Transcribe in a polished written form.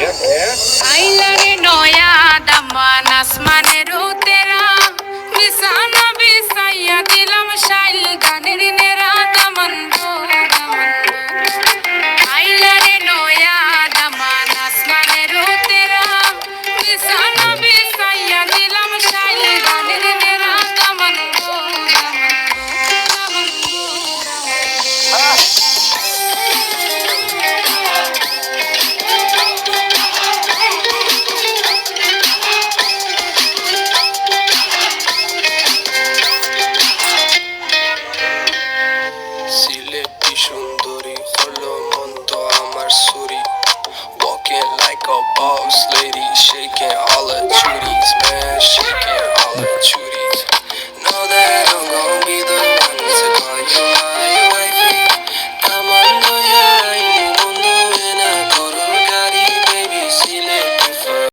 আইলারে নয়া দামান আসমানের তেরা বিছানা বিছাইয়া দিলাম শাইল গানের নেরা দামান গো দামান আইলারে নয়া দামান আসমানের তেরা বিছানা বিছাইয়া দিলাম শাইল গানের নেরা দামান গো দামান গো সিলেটি সুন্দরী হলো মন্ত আমার সুরি Walking like a boss lady, shaking all her tooties, man, shaking all her tooties.